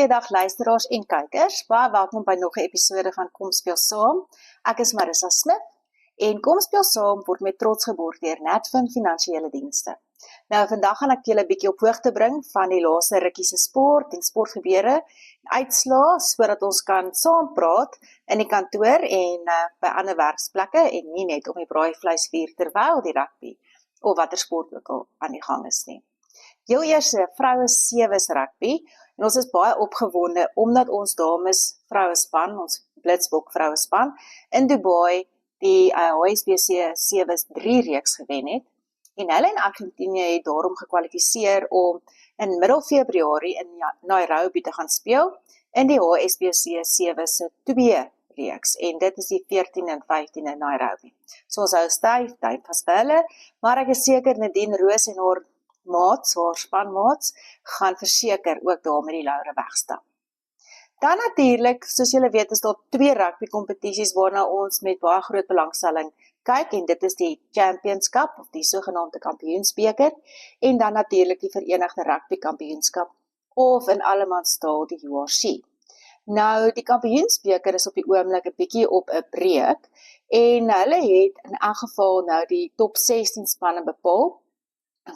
Goeiedag luisteraars en kykers, baie welkom by nog 'n episode van Kom Speel Saam. Ek is Marissa Smith en Kom Speel Saam word met trots geborg deur Netfin Finansiële Dienste. Nou vandag gaan ek julle 'n bietjie op hoogte bring van die laaste rukkie se sport en sportgebeure en uitslae sodat ons kan saam praat in die kantoor en by ander werksplekke en nie net om die braaivleisvuur terwyl die rugby of watter sport ook al aan die gang is nie. Heel eers vroue sewes rugby en ons is baie opgewonde omdat ons dames vrouespan, ons Blitsbok vrouespan in Dubai die HSBC sewes 3 reeks gewen het. En hulle in Argentinië het daarom gekwalifiseer om in middel Februarie in Nairobi te gaan speel in die HSBC sewes se 2 reeks en dit is die 14 en 15 in Nairobi. So ons hou styf tyd vas vir hulle, maar ek is seker Nadine Roos en haar maats, haar spanmaats, gaan verseker ook daar met die laure wegstap. Dan natuurlik, soos julle weet, is daar 2 rugby kompetisies waarna ons met baie groot belangstelling kyk en dit is die Championship of die sogenaamde kampioensbeker en dan natuurlik die Verenigde Rugby Kampioenskap of in allemandstaal die URC. Nou die kampioensbeker is op die oomblik 'n bietjie op 'n breek en hulle het in elk geval nou die top 16 spanne bepaal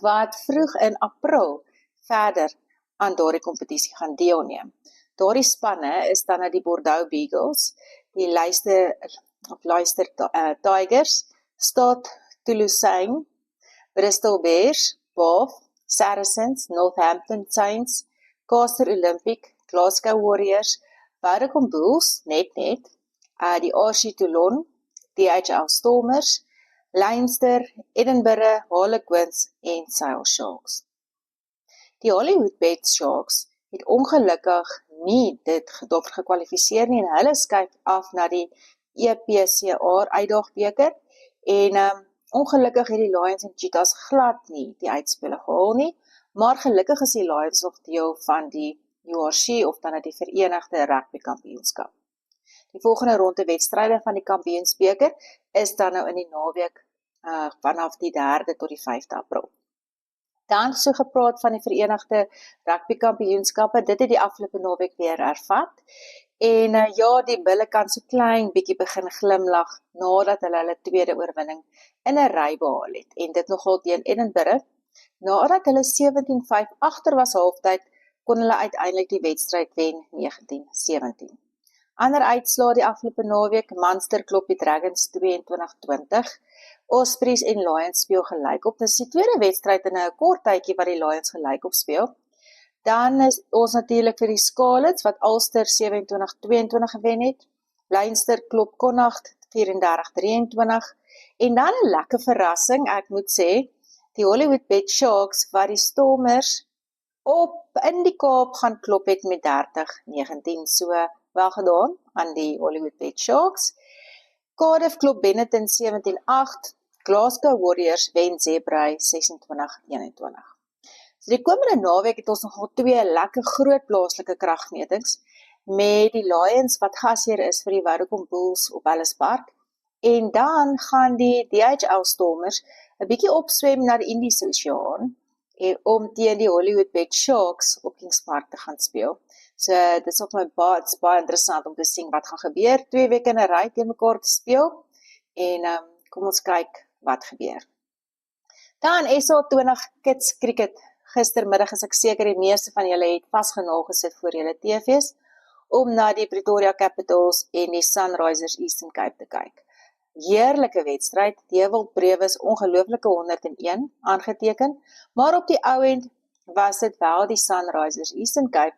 wat vroeg in April verder aan daardie kompetisie gaan deelneem. Daardie spanne is dan die Bordeaux Beagles, die Leicester Tigers, Stade Toulousain, Bristol Bears, Bath, Saracens, Northampton Saints, Castor Olympic, Glasgow Warriors, Vodacom Bulls, net, die RC Toulon, DHL Stormers, Leinster, Edinburgh, Harlequins en Sale Sharks. Die Hollywood Bet Sharks het ongelukkig nie dit gekwalifiseer nie en hulle skuif af na die EPCR uitdagbeker en ongelukkig het die Lions en Cheetahs glad nie die uitspele gehaal nie, maar gelukkig is die Lions nog deel van die URC of dan die Verenigde Rugby Kampioenskap. Die volgende ronde wedstryde van die kampioensbeker is dan nou in die naweek vanaf die 3de tot die 5de April. Dan so gepraat van die Verenigde Rugby Kampioenskappe, dit het die afgelope naweek weer hervat. En ja, die bulle kan so klein bietjie begin glimlag nadat hulle tweede oorwinning in 'n ry behaal het. En dit nogal teen Edinburgh. Nadat hulle 17-5 agter was halftyd, kon hulle uiteindelik die wedstryd wen 19-17. Ander uitslae die afgelope naweek, Munster klop die Dragons 22-20. Ospreys en Lions speel gelyk op. Dit is die tweede wedstryd in 'n kort tydjie wat die Lions gelyk op speel. Dan is ons natuurlik vir die Scarlets wat Ulster 27-22 gewen het. Leinster klop Connacht 34-23 en dan 'n lekker verrassing, ek moet sê, die Hollywood Bet Sharks wat die Stormers op in die Kaap gaan klop het met 30-19. So wel gedaan aan die Hollywood Bet Sharks. Cardiff klop Benetton 17-8. Glasgow Warriors wen Zeebrugge 26-21. So die komende naweek het ons nogal 2 lekker groot plaaslike kragmetings met die Lions wat gasheer is vir die Vodacom Bulls op Ellis Park en dan gaan die DHL Stormers 'n bietjie opswem na die Indiese Oseaan om teen die Hollywood Bet Sharks op Kings Park te gaan speel. So dit is op my baie interessant om te sien wat gaan gebeur, 2 weke in 'n ry teen mekaar te speel en kom ons kyk wat gebeur. Dan SA20 Kids Cricket. Gistermiddag is ek seker die meeste van julle het vasgenaal gesit voor julle TV's om na die Pretoria Capitals en die Sunrisers Eastern Cape te kyk. Heerlike wedstryd, Dewald Brevis ongelooflike 101 aangeteken, maar op die ou end was dit wel die Sunrisers Eastern Cape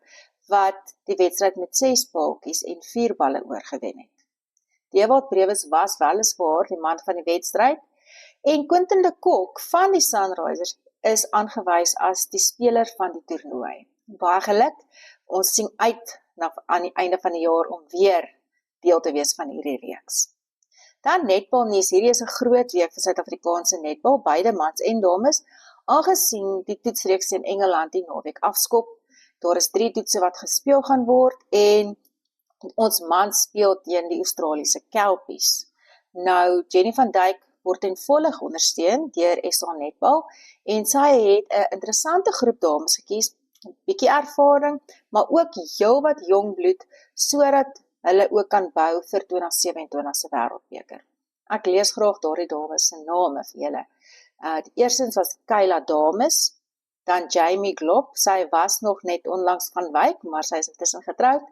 wat die wedstryd met 6 paaltjies en 4 balle oorgewen het. Dewald Brevis was weliswaar die man van die wedstryd en Quinton de Kock van die Sunrisers is aangewys as die speler van die toernooi. Baie geluk, ons sien uit aan die einde van die jaar om weer deel te wees van hierdie reeks. Dan netbal nuus, hierdie is 'n groot week vir Suid-Afrikaanse netbal, beide mans en dames, aangesien die toetsreeks teen Engeland die naweek afskop. Daar is 3 toetse wat gespeel gaan word en ons mans speel teen die Australiese Kelpies. Nou, Jenny van Dijk word ten volle ondersteun deur SA Netbal en sy het 'n interessante groep dames gekies bietjie ervaring, maar ook heelwat jong bloed, sodat hulle ook kan bou vir 2027 se wêreldbeker. Ek lees graag daardie dames se name vir julle. Die eerstens was Kayla Dames, dan Jamie Glob, sy was nog net onlangs van Wyk, maar sy is intussen getroud.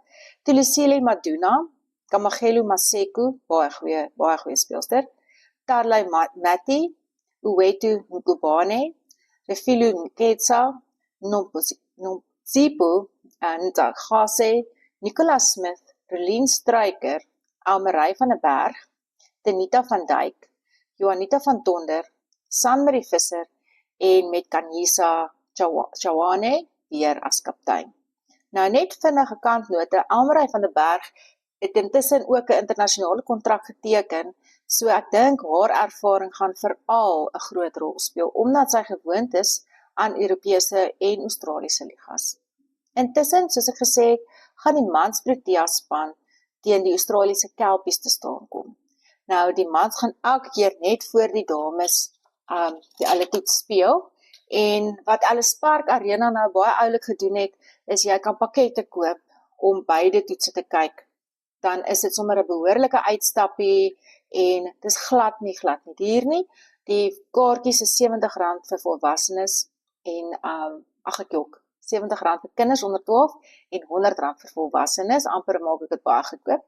Tulisile Maduna, Kamagelo Maseko, baie goeie speelster. Tarley Mati, Uwetu Ngubane, Refilu Nketsa, Nomzipo, Ntagase, Nicolas Smith, Rolien Struiker, Almarie van den Berg, Denita van Dijk, Johanita van Tonder, Sanmarie Visser en met Kanyisa Chawane weer as kaptein. Nou net vinnige kantnote, Almarie van den Berg het intussen ook 'n internasionale kontrak geteken, so ek dink haar ervaring gaan veral 'n groot rol speel, omdat sy gewoond is aan Europese en Australiese ligas. Intussen, soos ek gesê het, gaan die mans Protea span teen die Australiese Kelpies te staan kom. Nou, die mans gaan elke keer net voor die dames die hulle toets speel, en wat Ellis Park Arena nou baie oulik gedoen het, is jy kan pakkette koop om beide toetse te kyk. Dan is dit sommer 'n behoorlike uitstappie, en dit is glad nie duur nie. Die kaartjies is R70 vir volwassenes, en R70 vir kinders onder 12, en R100 vir volwassenes, amper maak ek dit baie goedkoop.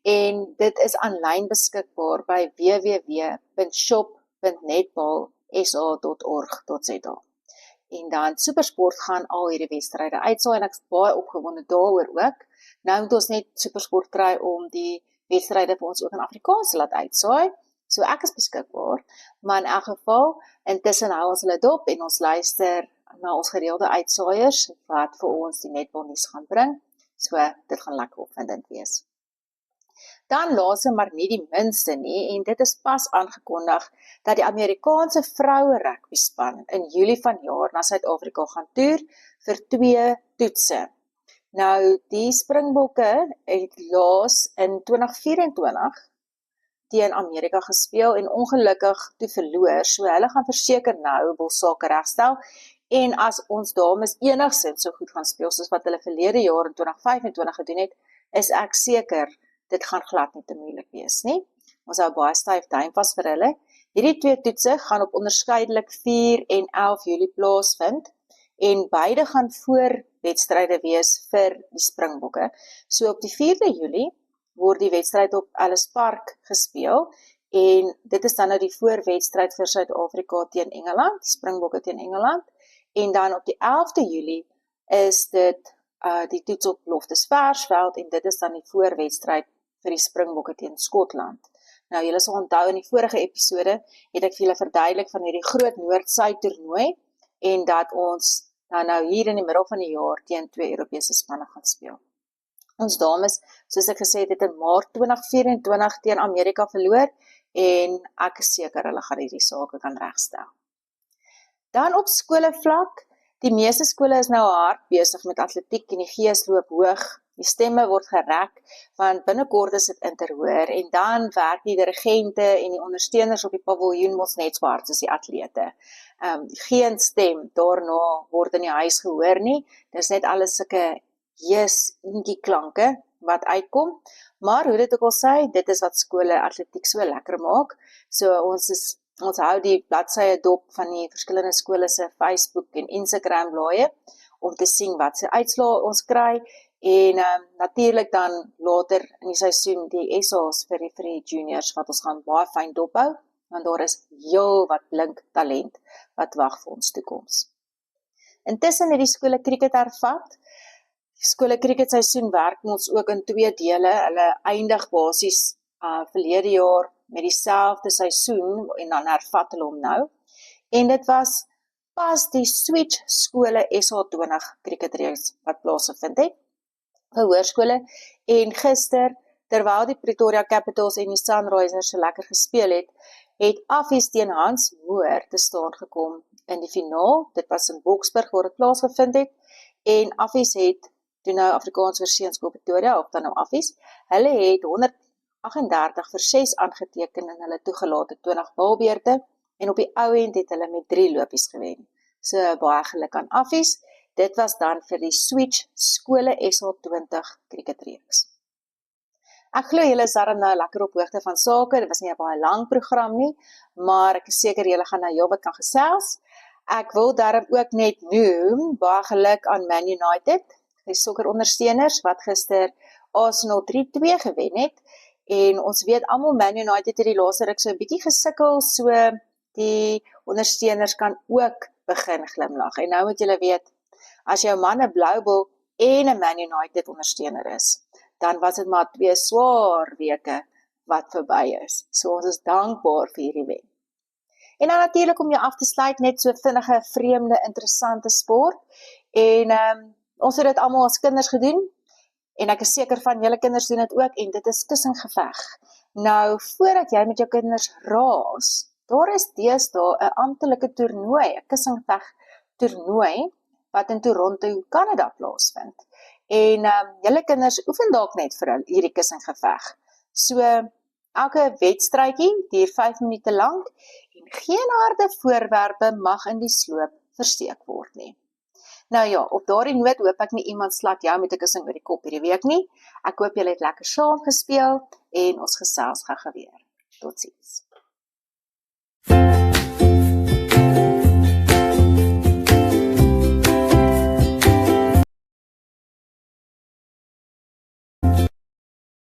En dit is aanlyn beskikbaar by www.shop.netballsa.org.za. En dan Supersport gaan al hierdie wedstryde uitsaai, en ek is baie opgewonde daaroor ook. Nou moet ons net Supersport kry om die wedstryde vir ons ook in Afrikaans te laat uitsaai. So ek is beskikbaar, maar in elk geval, intussen hou ons hulle dop en ons luister na ons gereelde uitsaaiers wat vir ons die netbalnuus gaan bring. So dit gaan lekker opwindend wees. Dan laaste maar nie die minste nie, en dit is pas aangekondig dat die Amerikaanse vroue rugbyspan in Julie vanjaar na Suid-Afrika gaan toer vir 2 toetse. Nou, die Springbokke het laas in 2024 teen Amerika gespeel en ongelukkig toe verloor, so hulle gaan verseker nou wil sake regstel, en as ons dames enigstens so goed gaan speel soos wat hulle verlede jaar in 2025 gedoen het, is ek seker dit gaan glad nie te moeilik wees nie. Ons hou baie styf duim vas vir hulle. Hierdie 2 toetse gaan op onderskeidelik 4 en 11 Julie plaasvind, en beide gaan voorwedstryde wees vir die Springbokke. So op die 4de Julie word die wedstryd op Ellis Park gespeel, en dit is dan nou die voorwedstryd vir Suid-Afrika teen Engeland, Springbokke teen Engeland, en dan op die 11de Julie is dit die toets op Loftus Versveld, en dit is dan die voorwedstryd vir die Springbokke teen Skotland. Nou, julle sal onthou in die vorige episode het ek vir julle verduidelik van hierdie groot Noord-Suid toernooi, en dat ons nou hier in die middel van die jaar teen 2 Europese spanne gaan speel. Ons dames, soos ek gesê het in Maart 2024 teen Amerika verloor, en ek is seker hulle gaan hierdie sake kan regstel. Dan op skolevlak, die meeste skole is nou hard besig met atletiek en die gees loop hoog. Die stemme word gerek, want binnekort is dit interhoor, en dan werk die dirigente en die ondersteuners op die paviljoen mos net so hard soos die atlete. Geen stem daarna word in die huis gehoor nie, dis net alles sulke inkie klanke wat uitkom, maar hoe dit ook al sê, dit is wat skole atletiek so lekker maak. So ons hou die bladsye dop van die verskillende skole se Facebook en Instagram blaaie, om te sien wat se uitslae ons kry, en natuurlik dan later in die seisoen die SA's vir die juniors, wat ons gaan baie fyn dophou, want daar is heel wat blink talent wat wag vir ons toekoms. Intussen het die skole kriket hervat. Die skole kriket seisoen werk ons ook in 2 dele. Hulle eindig basies verlede jaar met dieselfde seisoen, en dan hervat hulle hom nou. En dit was pas die Switch skole SA20 kriketreeks wat plaasgevind het vir hoërskole, en gister, terwyl die Pretoria Capitals en die Sunrisers so lekker gespeel het Affies teen Hans Moor te staan gekom in die finaal. Dit was in Boksburg waar dit plaasgevind het, en Affies het, toe nou Afrikaans vir Seuns Pretoria, of dan nou Affies, hulle het 138-6 aangeteken in hulle toegelate 20 balbeurte, en op die ou end het hulle met 3 lopies gewen. So baie geluk aan Affies. Dit was dan vir die Switch Skole SA20 cricketreeks. Ek glo julle is daarom nou lekker op hoogte van sake, dit was nie 'n baie lang program nie, maar ek is seker julle gaan nou heelwat kan gesels. Ek wil daarom ook net noem, baie geluk aan Man United, die sokkerondersteuners wat gister Arsenal 3-2 gewen het, en ons weet almal Man United het die laaste ruk so 'n bietjie gesukkel, so die ondersteuners kan ook begin glimlag. En nou moet julle weet, as jou man 'n Blue Bull en 'n Man United ondersteuner is, dan was dit maar 2 swaar weke wat verby is. So ons is dankbaar vir hierdie wen. En dan natuurlik om jou af te sluit, net so vinnige, vreemde, interessante sport. En ons het dit almal as kinders gedoen, en ek is seker van julle kinders doen dit ook, en dit is kussingeveg. Nou, voordat jy met jou kinders raas, daar is deesdae 'n amptelike toernooi, 'n kussingveg toernooi, wat in Toronto, Kanada plaasvind. En julle kinders oefen dalk net vir hierdie kussingeveg. So, elke wedstrydjie duur 5 minute lank, en geen harde voorwerpe mag in die sloop versteek word nie. Nou ja, op daardie noot hoop ek nie iemand slat jou met 'n kussing oor die kop hierdie week nie. Ek hoop julle het lekker saam gespeel, en ons gesels gou weer. Totsiens.